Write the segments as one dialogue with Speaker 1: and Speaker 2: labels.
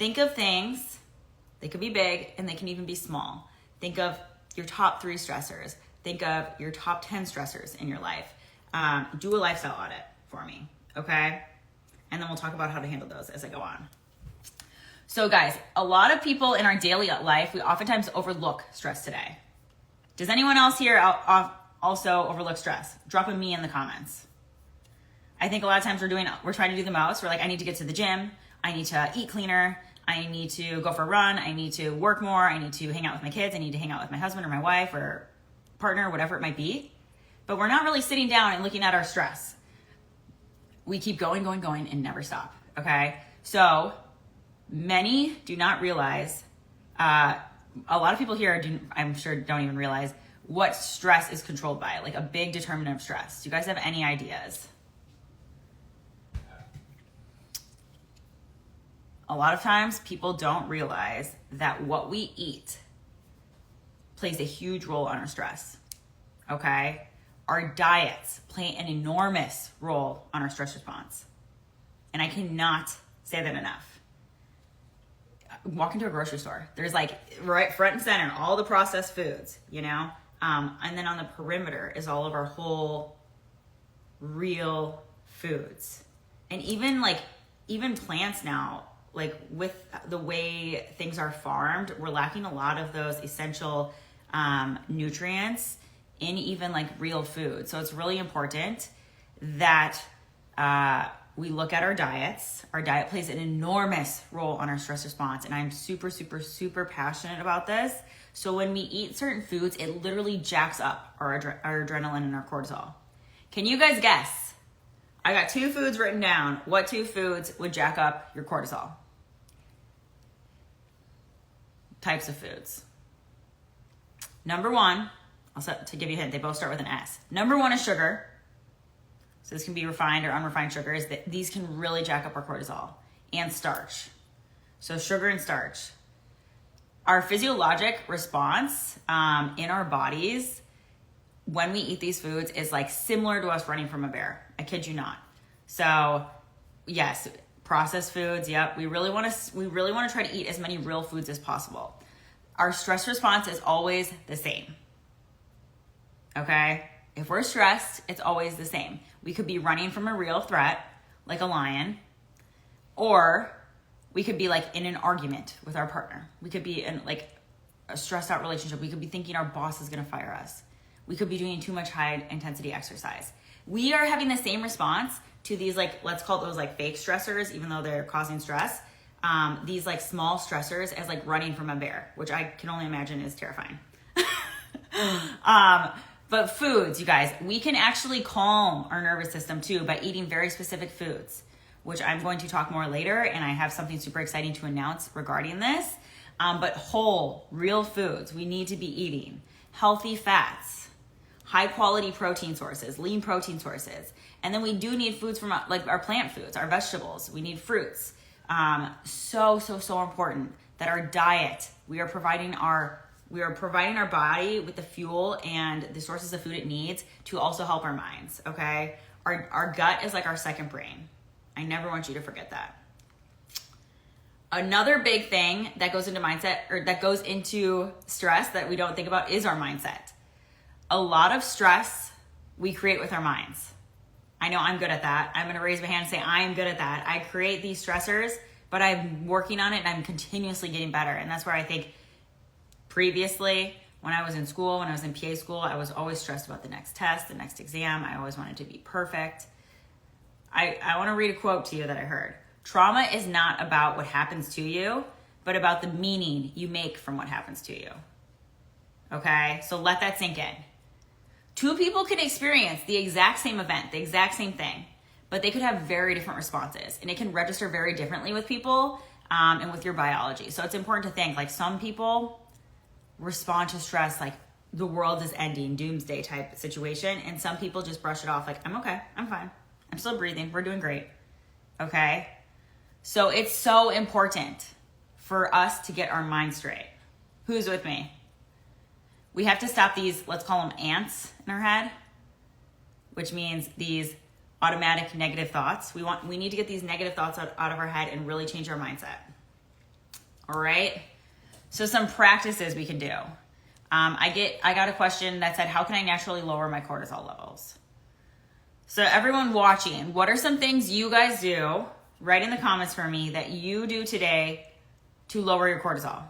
Speaker 1: think of things, they could be big and they can even be small. Think of your top 3 stressors. Think of your top 10 stressors in your life. Do a lifestyle audit for me, okay? And then we'll talk about how to handle those as I go on. So guys, a lot of people in our daily life, we oftentimes overlook stress today. Does anyone else here also overlook stress? Drop a me in the comments. I think a lot of times we're trying to do the most. We're like, I need to get to the gym. I need to eat cleaner. I need to go for a run. I need to work more. I need to hang out with my kids. I need to hang out with my husband or my wife or partner, whatever it might be. But we're not really sitting down and looking at our stress. We keep going, and never stop, okay? So many do not realize, a lot of people here, I'm sure, don't even realize what stress is controlled by, like a big determinant of stress. Do you guys have any ideas? A lot of times people don't realize that what we eat plays a huge role on our stress, okay? Our diets play an enormous role on our stress response. And I cannot say that enough. Walk into a grocery store. There's like right front and center, all the processed foods, you know? And then on the perimeter is all of our whole real foods. And even plants now, like with the way things are farmed, we're lacking a lot of those essential nutrients in even like real food. So it's really important that we look at our diets. Our diet plays an enormous role on our stress response. And I'm super, super, super passionate about this. So when we eat certain foods, it literally jacks up our adrenaline and our cortisol. Can you guys guess? I got 2 foods written down. What 2 foods would jack up your cortisol? Types of foods. Number 1, to give you a hint, they both start with an S. Number 1 is sugar. So this can be refined or unrefined sugars. These can really jack up our cortisol. And starch. So sugar and starch. Our physiologic response in our bodies when we eat these foods is like similar to us running from a bear. I kid you not. So yes, processed foods. Yep. We really want to try to eat as many real foods as possible. Our stress response is always the same. Okay. If we're stressed, it's always the same. We could be running from a real threat, like a lion, or we could be like in an argument with our partner. We could be in like a stressed out relationship. We could be thinking our boss is going to fire us. We could be doing too much high intensity exercise. We are having the same response to these, like, let's call those like fake stressors, even though they're causing stress. These like small stressors as like running from a bear, which I can only imagine is terrifying. But foods, you guys, we can actually calm our nervous system too by eating very specific foods, which I'm going to talk more later. And I have something super exciting to announce regarding this. But whole, real foods, we need to be eating healthy fats, high quality protein sources, lean protein sources. And then we do need foods from like our plant foods, our vegetables. We need fruits. So important that our diet, we are providing our body with the fuel and the sources of food it needs to also help our minds, okay? Our gut is like our second brain. I never want you to forget that. Another big thing that goes into mindset, or that goes into stress that we don't think about, is our mindset. A lot of stress we create with our minds. I know I'm good at that. I'm going to raise my hand and say I'm good at that. I create these stressors, but I'm working on it and I'm continuously getting better. And that's where I think previously, when I was in school, when I was in PA school, I was always stressed about the next test, the next exam. I always wanted to be perfect. I want to read a quote to you that I heard. Trauma is not about what happens to you, but about the meaning you make from what happens to you. Okay? So let that sink in. 2 people can experience the exact same event, the exact same thing, but they could have very different responses, and it can register very differently with people and with your biology. So it's important to think, like, some people respond to stress like the world is ending, doomsday type situation, and some people just brush it off like, I'm okay, I'm fine, I'm still breathing, we're doing great. Okay? So it's so important for us to get our mind straight. Who's with me? We have to stop these, let's call them ants in our head, which means these automatic negative thoughts. We need to get these negative thoughts out of our head and really change our mindset. All right. So some practices we can do. I got a question that said, how can I naturally lower my cortisol levels? So everyone watching, what are some things you guys do? Write in the comments for me that you do today to lower your cortisol.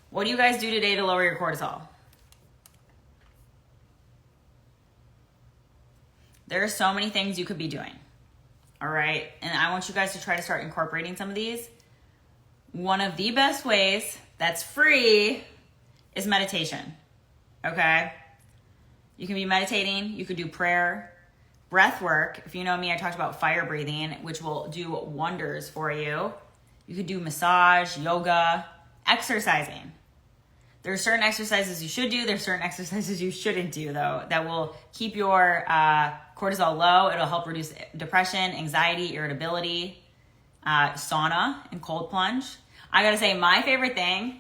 Speaker 1: What do you guys do today to lower your cortisol? There are so many things you could be doing. All right. And I want you guys to try to start incorporating some of these. One of the best ways that's free is meditation. Okay. You can be meditating. You could do prayer, breath work. If you know me, I talked about fire breathing, which will do wonders for you. You could do massage, yoga, exercising. There are certain exercises you should do. There's certain exercises you shouldn't do, though, that will keep your cortisol low. It'll help reduce depression, anxiety, irritability, sauna and cold plunge. I gotta say, my favorite thing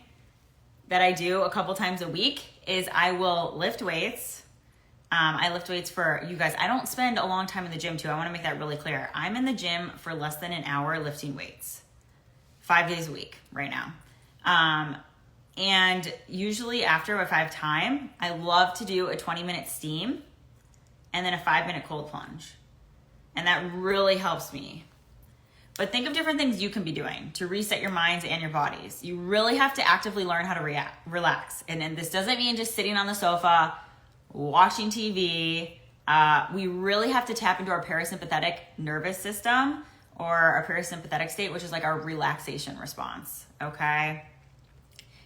Speaker 1: that I do a couple times a week is I will lift weights. I lift weights for you guys. I don't spend a long time in the gym, too. I want to make that really clear. I'm in the gym for less than an hour lifting weights, 5 days a week right now. And usually after, if I have time, I love to do a 20-minute steam and then a 5-minute cold plunge. And that really helps me. But think of different things you can be doing to reset your minds and your bodies. You really have to actively learn how to relax. And this doesn't mean just sitting on the sofa, watching TV. We really have to tap into our parasympathetic nervous system, or our parasympathetic state, which is like our relaxation response, okay?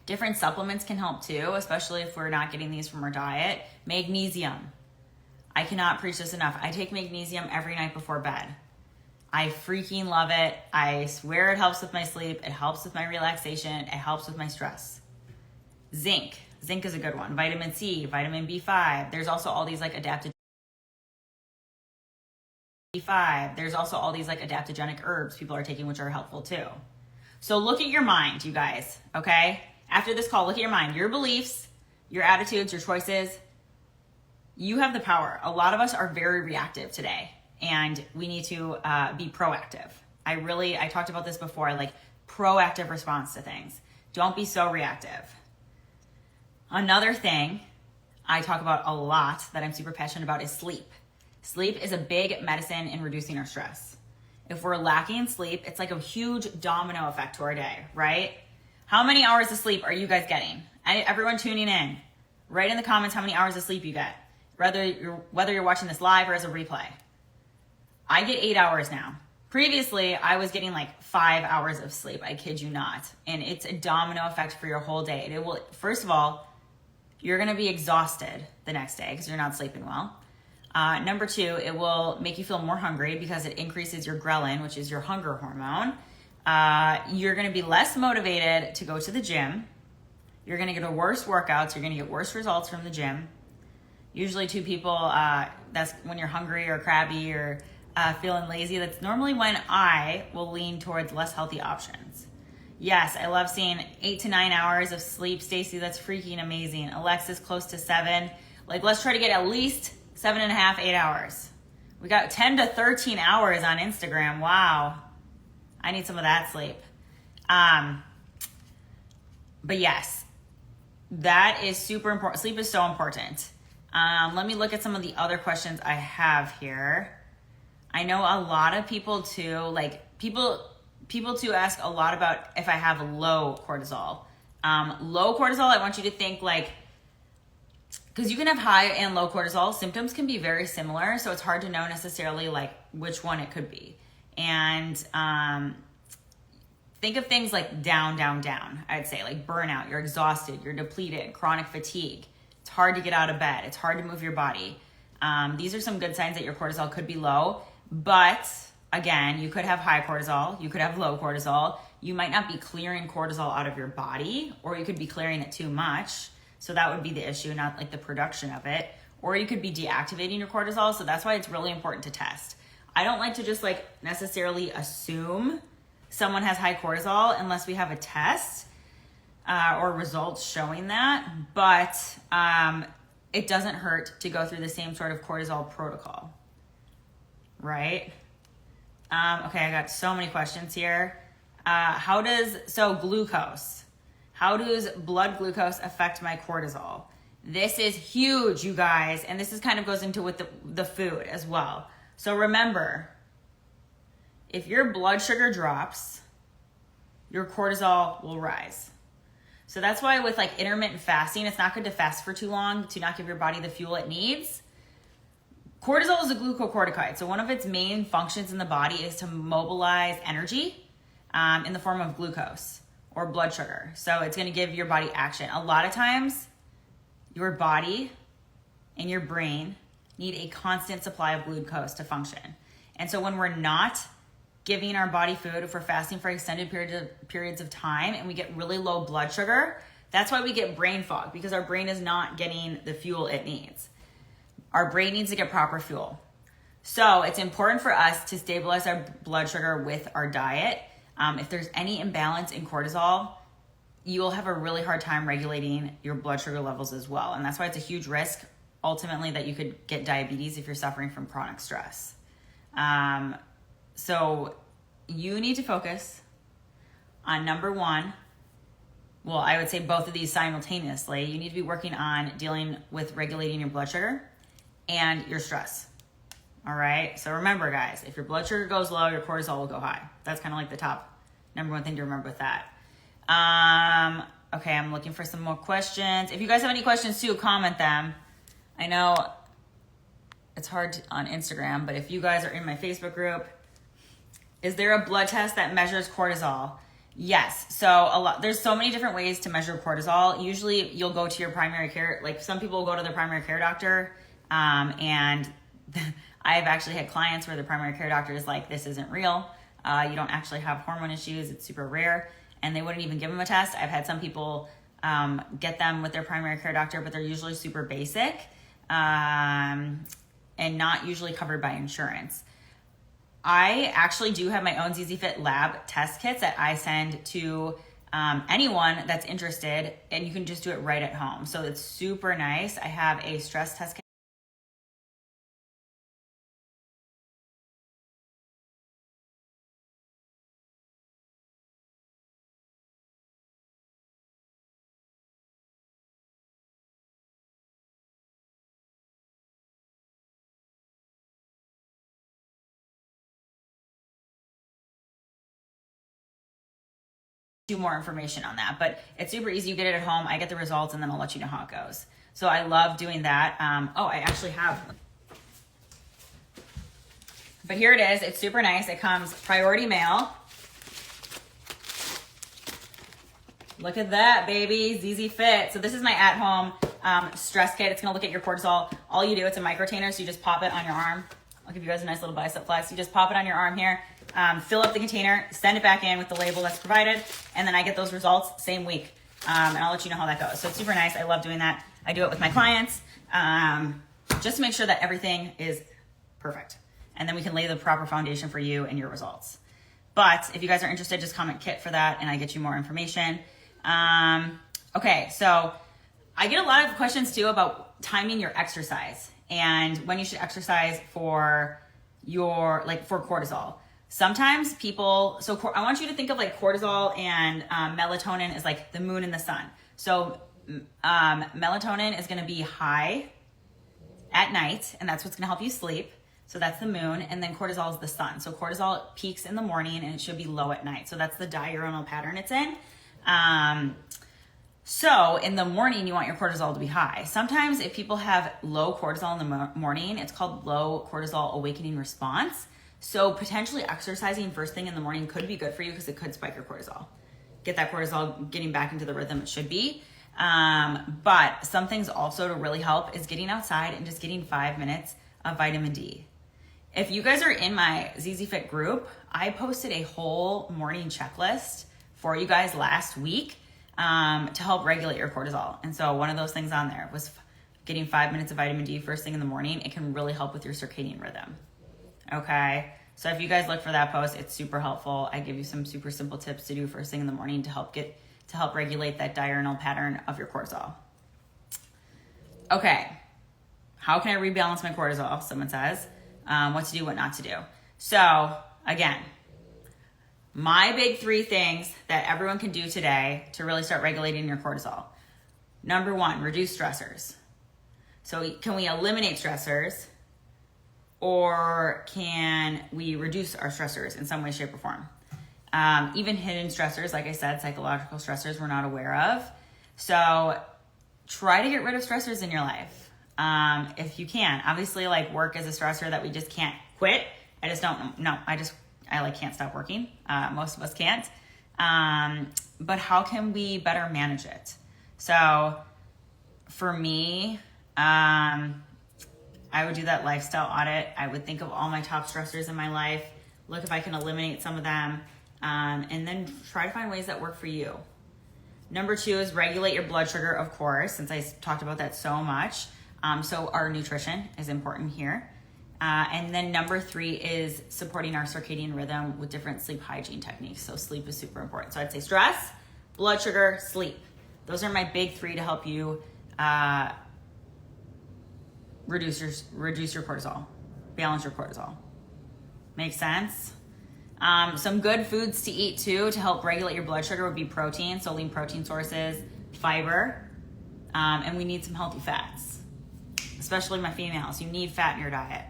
Speaker 1: Different supplements can help too, especially if we're not getting these from our diet. Magnesium. I cannot preach this enough. I take magnesium every night before bed. I freaking love it. I swear it helps with my sleep. It helps with my relaxation. It helps with my stress. Zinc. Zinc is a good one. Vitamin C, vitamin B5. There's also all these like adaptogenic herbs people are taking, which are helpful too. So look at your mind, you guys, okay? After this call, look at your mind, your beliefs, your attitudes, your choices. You have the power. A lot of us are very reactive today, and we need to be proactive. I talked about this before, like proactive response to things. Don't be so reactive. Another thing I talk about a lot that I'm super passionate about is sleep. Sleep is a big medicine in reducing our stress. If we're lacking sleep, it's like a huge domino effect to our day, right? How many hours of sleep are you guys getting? Everyone tuning in, write in the comments how many hours of sleep you get, whether you're watching this live or as a replay. I get 8 hours now. Previously, I was getting like 5 hours of sleep. I kid you not. And it's a domino effect for your whole day. It will, first of all, you're going to be exhausted the next day because you're not sleeping well. Number two, it will make you feel more hungry because it increases your ghrelin, which is your hunger hormone. You're going to be less motivated to go to the gym. You're going to get worse workouts. You're going to get worse results from the gym. Usually two people, that's when you're hungry or crabby or feeling lazy. That's normally when I will lean towards less healthy options. Yes, I love seeing 8 to 9 hours of sleep. Stacy, that's freaking amazing. Alexis, close to 7. Like, let's try to get at least 7.5, 8 hours. We got 10 to 13 hours on Instagram. Wow. I need some of that sleep. But yes, that is super important. Sleep is so important. Let me look at some of the other questions I have here. I know a lot of people too, like people too ask a lot about if I have low cortisol. Low cortisol, I want you to think like, because you can have high and low cortisol, symptoms can be very similar, so it's hard to know necessarily like which one it could be. And think of things like down, I'd say like burnout, you're exhausted, you're depleted, chronic fatigue. It's hard to get out of bed. It's hard to move your body. These are some good signs that your cortisol could be low, but again, you could have high cortisol, you could have low cortisol. You might not be clearing cortisol out of your body, or you could be clearing it too much. So that would be the issue, not like the production of it. Or you could be deactivating your cortisol. So that's why it's really important to test. I don't like to just like necessarily assume someone has high cortisol unless we have a test or results showing that. But it doesn't hurt to go through the same sort of cortisol protocol, right? Okay, I got so many questions here. Glucose. How does blood glucose affect my cortisol? This is huge, you guys, and this is kind of goes into with the food as well. So remember, if your blood sugar drops, your cortisol will rise. So that's why with like intermittent fasting, it's not good to fast for too long to not give your body the fuel it needs. Cortisol is a glucocorticoid. So one of its main functions in the body is to mobilize energy in the form of glucose or blood sugar. So it's going to give your body action. A lot of times, your body and your brain need a constant supply of glucose to function. And so when we're not giving our body food, if we're fasting for extended periods of time and we get really low blood sugar, that's why we get brain fog, because our brain is not getting the fuel it needs. Our brain needs to get proper fuel. So it's important for us to stabilize our blood sugar with our diet. If there's any imbalance in cortisol, you will have a really hard time regulating your blood sugar levels as well. And that's why it's a huge risk, ultimately, that you could get diabetes if you're suffering from chronic stress. So you need to focus on number one. Well, I would say both of these simultaneously. You need to be working on dealing with regulating your blood sugar and your stress. All right. So remember, guys, if your blood sugar goes low, your cortisol will go high. That's kind of like the top number one thing to remember with that. Okay, I'm looking for some more questions. If you guys have any questions too, comment them. I know it's hard on Instagram, but if you guys are in my Facebook group, is there a blood test that measures cortisol? Yes. So there's so many different ways to measure cortisol. Usually you'll go to your primary care, like some people will go to their primary care doctor, and I've actually had clients where the primary care doctor is like, this isn't real. You don't actually have hormone issues. It's super rare. And they wouldn't even give them a test. I've had some people get them with their primary care doctor, but they're usually super basic and not usually covered by insurance. I actually do have my own ZZ Fit lab test kits that I send to anyone that's interested, and you can just do it right at home. So it's super nice. I have a stress test kit. Do more information on that, but it's super easy. You get it at home. I get the results, and then I'll let you know how it goes. So I love doing that. I actually have, but here it is. It's super nice. It comes priority mail. Look at that, baby. ZZ Fit. So this is my at-home stress kit. It's gonna look at your cortisol. All you do, it's a microtainer, so you just pop it on your arm. I'll give you guys a nice little bicep flex. You just pop it on your arm here, fill up the container, send it back in with the label that's provided, and then I get those results same week. And I'll let you know how that goes. So it's super nice. I love doing that. I do it with my clients just to make sure that everything is perfect. And then we can lay the proper foundation for you and your results. But if you guys are interested, just comment kit for that and I get you more information. Okay, so I get a lot of questions too about timing your exercise and when you should exercise for for cortisol. Sometimes people, I want you to think of like cortisol and melatonin as like the moon and the sun. So melatonin is going to be high at night, and that's what's going to help you sleep. So that's the moon, and then cortisol is the sun. So cortisol peaks in the morning and it should be low at night. So that's the diurnal pattern it's in. So in the morning, you want your cortisol to be high. Sometimes if people have low cortisol in the morning, it's called low cortisol awakening response. So potentially exercising first thing in the morning could be good for you because it could spike your cortisol. Get that cortisol getting back into the rhythm it should be. But some things also to really help is getting outside and just getting 5 minutes of vitamin D. If you guys are in my ZZ Fit group, I posted a whole morning checklist for you guys last week to help regulate your cortisol. And so one of those things on there was getting 5 minutes of vitamin D first thing in the morning. It can really help with your circadian rhythm. Okay. So if you guys look for that post, it's super helpful. I give you some super simple tips to do first thing in the morning to help regulate that diurnal pattern of your cortisol. Okay. How can I rebalance my cortisol? Someone says, what to do, what not to do. So again, my big 3 things that everyone can do today to really start regulating your cortisol. Number 1, reduce stressors. So can we eliminate stressors, or can we reduce our stressors in some way, shape, or form? Even hidden stressors, like I said, psychological stressors we're not aware of. So try to get rid of stressors in your life. If you can. Obviously, like, work is a stressor that we just can't quit. I just don't know. I can't stop working. Most of us can't. But how can we better manage it? So for me, I would do that lifestyle audit. I would think of all my top stressors in my life, look if I can eliminate some of them, and then try to find ways that work for you. Number 2 is regulate your blood sugar, of course, since I talked about that so much. So our nutrition is important here. And then number 3 is supporting our circadian rhythm with different sleep hygiene techniques. So sleep is super important. So I'd say stress, blood sugar, sleep. Those are my big 3 to help you reduce your cortisol, balance your cortisol. Make sense? Some good foods to eat too to help regulate your blood sugar would be protein, so lean protein sources, fiber, and we need some healthy fats, especially my females. You need fat in your diet.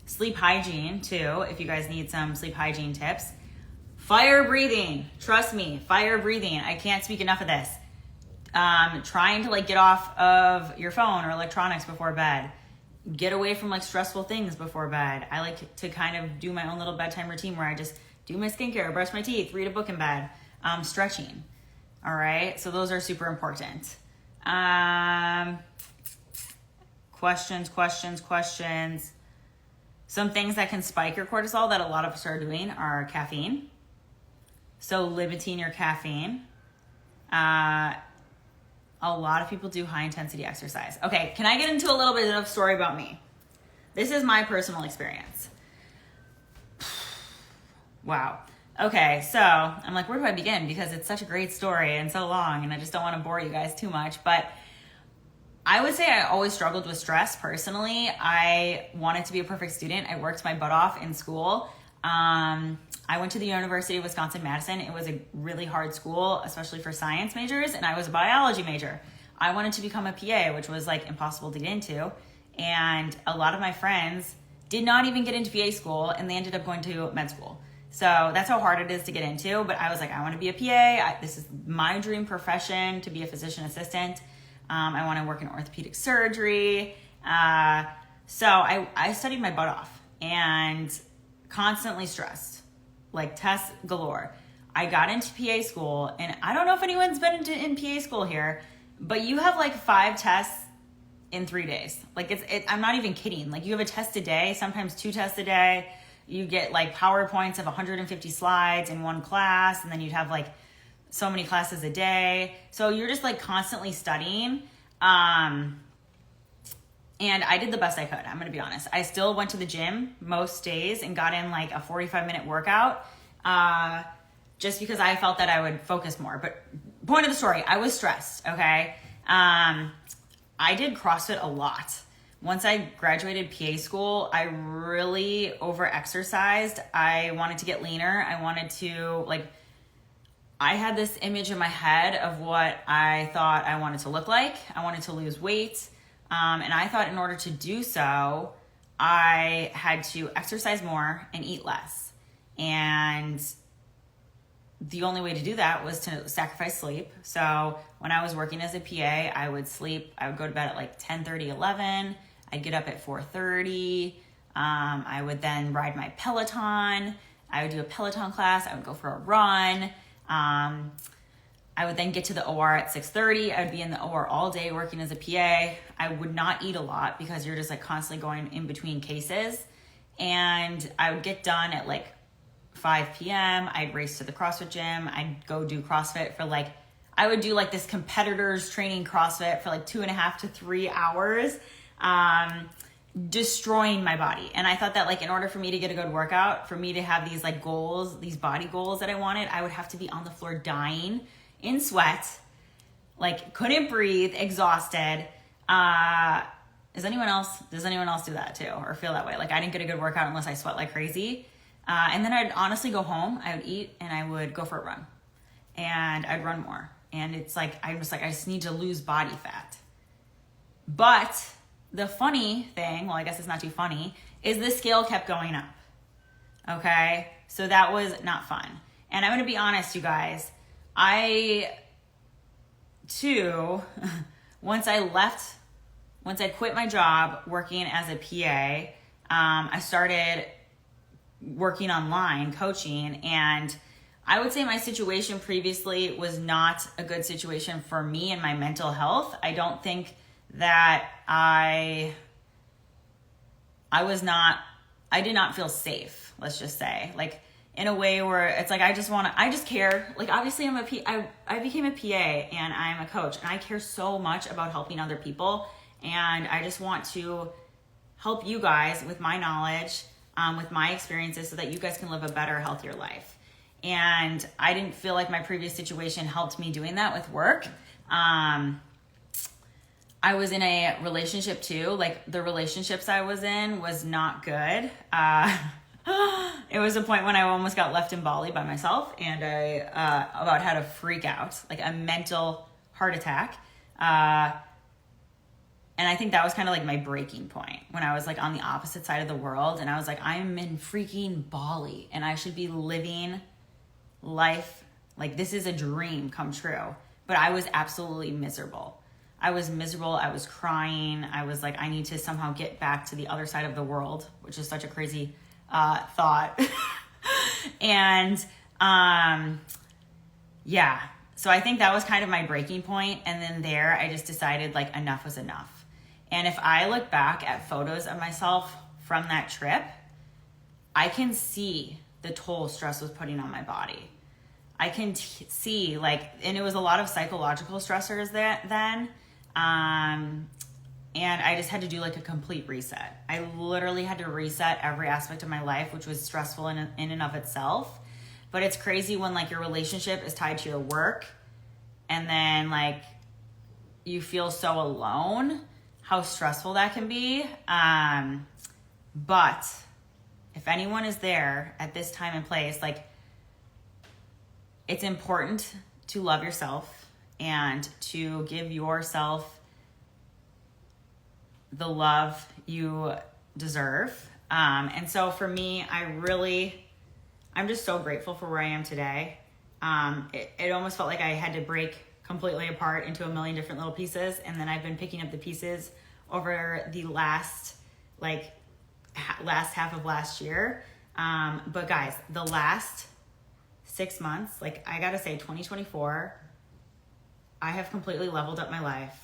Speaker 1: Sleep hygiene too, if you guys need some sleep hygiene tips. Fire breathing, trust me, fire breathing. I can't speak enough of this. Trying to get off of your phone or electronics before bed. Get away from stressful things before bed. I like to kind of do my own little bedtime routine where I just do my skincare, brush my teeth, read a book in bed, stretching. All right, so those are super important. Questions. Some things that can spike your cortisol that a lot of us are doing are caffeine. So limiting your caffeine. A lot of people do high intensity exercise. Okay, can I get into a little bit of a story about me? This is my personal experience. Wow. Okay, so I'm like, where do I begin? Because it's such a great story and so long, and I just don't want to bore you guys too much. But I would say I always struggled with stress personally. I wanted to be a perfect student. I worked my butt off in school. I went to the University of Wisconsin-Madison. It was a really hard school, especially for science majors, and I was a biology major. I wanted to become a PA, which was impossible to get into. And a lot of my friends did not even get into PA school, and they ended up going to med school. So that's how hard it is to get into. But I was like, I want to be a PA. This is my dream profession, to be a physician assistant. I want to work in orthopedic surgery. So I studied my butt off and constantly stressed, tests galore. I got into PA school, and I don't know if anyone's been in PA school here, but you have 5 tests in 3 days. I'm not even kidding. You have a test a day, sometimes 2 tests a day. You get PowerPoints of 150 slides in one class, and then you'd have so many classes a day. So you're just constantly studying. And I did the best I could. I'm going to be honest. I still went to the gym most days and got in a 45-minute workout, just because I felt that I would focus more. But point of the story, I was stressed. Okay. I did CrossFit a lot. Once I graduated PA school, I really over-exercised. I wanted to get leaner. I wanted to I had this image in my head of what I thought I wanted to look like. I wanted to lose weight. And I thought in order to do so, I had to exercise more and eat less. And the only way to do that was to sacrifice sleep. So when I was working as a PA, I would go to bed at 10:30, 11. I'd get up at 4:30. I would then ride my Peloton. I would do a Peloton class. I would go for a run. I would then get to the OR at 6:30. I would be in the OR all day working as a PA. I would not eat a lot because you're just constantly going in between cases. And I would get done at 5 p.m. I'd race to the CrossFit gym. I'd go do CrossFit for I would do this competitors training CrossFit for 2.5 to 3 hours, destroying my body. And I thought that in order for me to get a good workout, for me to have these goals, these body goals that I wanted, I would have to be on the floor dying in sweat, couldn't breathe, exhausted, does anyone else do that too or feel that way? Like I didn't get a good workout unless I sweat like crazy. And then I'd honestly go home, I would eat, and I would go for a run. And I'd run more. And it's like, I just need to lose body fat. But the funny thing, well, I guess it's not too funny, is the scale kept going up. Okay? So that was not fun. And I'm going to be honest, you guys, I once I quit my job working as a PA, I started working online, coaching, and I would say my situation previously was not a good situation for me and my mental health. I don't think that I did not feel safe, let's just say. Like in a way where it's like I just care. Like obviously I became a PA and I'm a coach and I care so much about helping other people, and I just want to help you guys with my knowledge, with my experiences, so that you guys can live a better, healthier life. And I didn't feel like my previous situation helped me doing that with work. I was in a relationship too. Like the relationships I was in was not good. It was a point when I almost got left in Bali by myself, and I about had a freak out, like a mental heart attack. And I think that was kind of like my breaking point when I was like on the opposite side of the world. And I was like, I'm in freaking Bali and I should be living life. Like this is a dream come true. But I was absolutely miserable. I was crying. I was like, I need to somehow get back to the other side of the world, which is such a crazy thought. And yeah, so I think that was kind of my breaking point. And then there, I just decided like enough was enough. And if I look back at photos of myself from that trip, I can see the toll stress was putting on my body. I can see like, and it was a lot of psychological stressors then. And I just had to do like a complete reset. I literally had to reset every aspect of my life, which was stressful in and of itself. But it's crazy when like your relationship is tied to your work and then like you feel so alone, how stressful that can be. But if anyone is there at this time and place, like it's important to love yourself and to give yourself the love you deserve. And so for me, I'm just so grateful for where I am today. It almost felt like I had to break completely apart into a million different little pieces. And then I've been picking up the pieces over the last half of last year. But guys, the last 6 months, like I gotta say 2024, I have completely leveled up my life.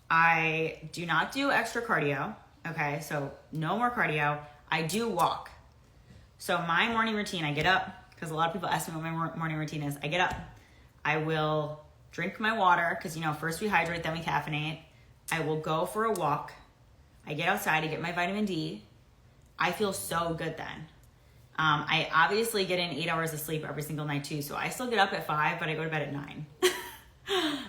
Speaker 1: I do not do extra cardio. Okay. So no more cardio. I do walk. So my morning routine, I get up, because a lot of people ask me what my morning routine is. I get up, I will drink my water, because first we hydrate, then we caffeinate. I will go for a walk. I get outside, I get my vitamin D. I feel so good then. I obviously get in 8 hours of sleep every single night too. So I still get up at 5, but I go to bed at 9.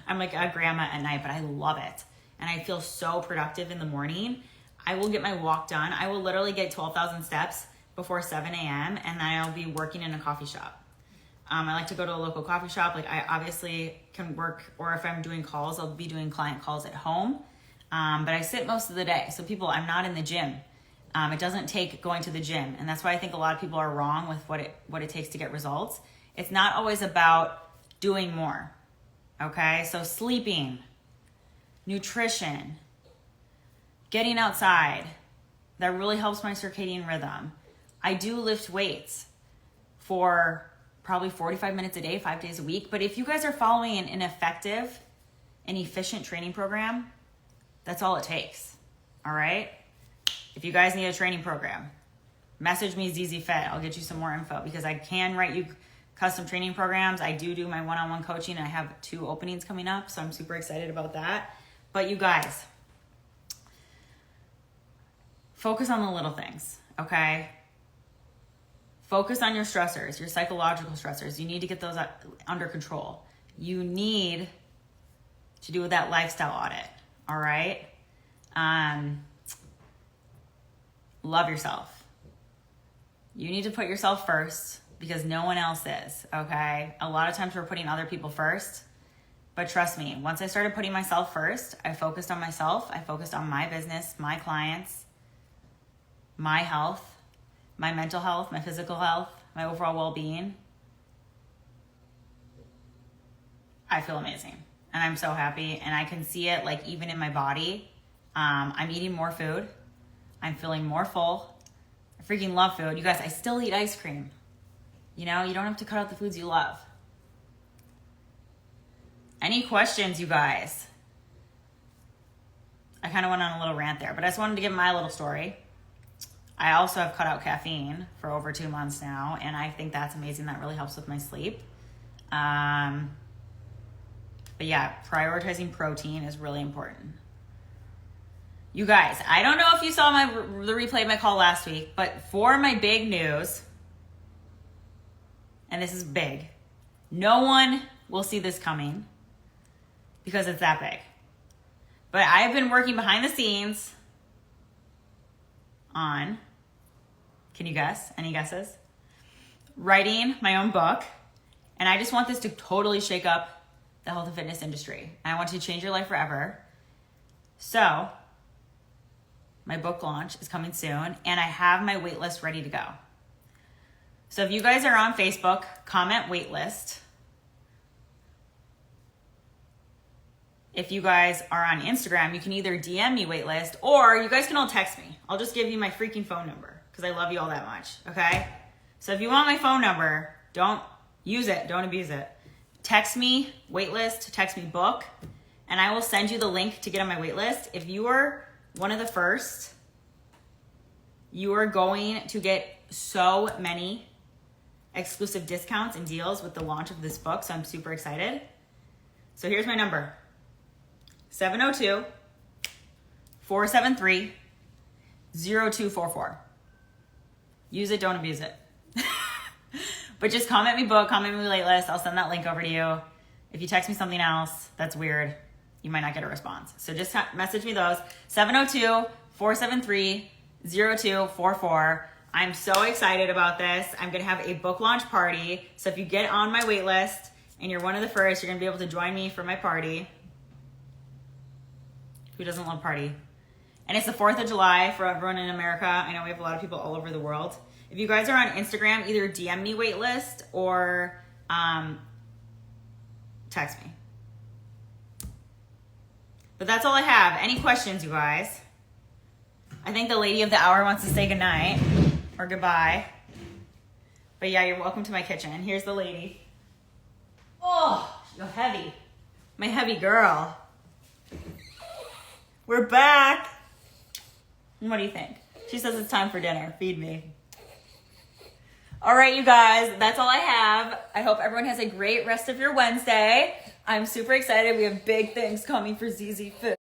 Speaker 1: I'm like a grandma at night, but I love it. And I feel so productive in the morning. I will get my walk done. I will literally get 12,000 steps before 7 a.m. and then I'll be working in a coffee shop. I like to go to a local coffee shop. Like I obviously can work, or if I'm doing calls, I'll be doing client calls at home. But I sit most of the day. So people, I'm not in the gym. It doesn't take going to the gym. And that's why I think a lot of people are wrong with what it takes to get results. It's not always about doing more. Okay. So sleeping, nutrition, getting outside, that really helps my circadian rhythm. I do lift weights for probably 45 minutes a day, 5 days a week. But if you guys are following an effective and efficient training program, that's all it takes. All right. If you guys need a training program, message me ZZ Fit. I'll get you some more info, because I can write you custom training programs. I do my one-on-one coaching. I have 2 openings coming up, so I'm super excited about that. But you guys, focus on the little things, okay? Focus on your stressors, your psychological stressors. You need to get those under control. You need to do that lifestyle audit, all right? Love yourself. You need to put yourself first because no one else is, okay? A lot of times we're putting other people first, but trust me, once I started putting myself first, I focused on myself. I focused on my business, my clients, my health, my mental health, my physical health, my overall well-being. I feel amazing and I'm so happy, and I can see it like even in my body. I'm eating more food. I'm feeling more full. I freaking love food. You guys, I still eat ice cream. You know, you don't have to cut out the foods you love. Any questions, you guys? I kind of went on a little rant there, but I just wanted to give my little story. I also have cut out caffeine for over 2 months now, and I think that's amazing. That really helps with my sleep. But yeah, prioritizing protein is really important. You guys, I don't know if you saw the replay of my call last week, but for my big news, and this is big, no one will see this coming because it's that big. But I've been working behind the scenes on, can you guess? Any guesses? Writing my own book. And I just want this to totally shake up the health and fitness industry. And I want to change your life forever. So my book launch is coming soon, and I have my wait list ready to go. So if you guys are on Facebook, comment wait list. If you guys are on Instagram, you can either DM me wait list, or you guys can all text me. I'll just give you my freaking phone number because I love you all that much, okay? So if you want my phone number, don't use it, don't abuse it. Text me wait list, text me book, and I will send you the link to get on my wait list. If you are one of the first, you are going to get so many exclusive discounts and deals with the launch of this book, so I'm super excited. So here's my number, 702-473-0244. Use it, don't abuse it. But just comment me book, comment me wait list. I'll send that link over to you. If you text me something else that's weird, you might not get a response. So just message me those. 702-473-0244. I'm so excited about this. I'm going to have a book launch party. So if you get on my wait list and you're one of the first, you're going to be able to join me for my party. Who doesn't love party? And it's the 4th of July for everyone in America. I know we have a lot of people all over the world. If you guys are on Instagram, either DM me wait list or text me. But that's all I have. Any questions, you guys? I think the lady of the hour wants to say goodnight or goodbye. But yeah, you're welcome to my kitchen. Here's the lady. Oh, you're heavy. My heavy girl. We're back. What do you think? She says it's time for dinner. Feed me. All right, you guys, that's all I have. I hope everyone has a great rest of your Wednesday. I'm super excited. We have big things coming for ZZ Fit.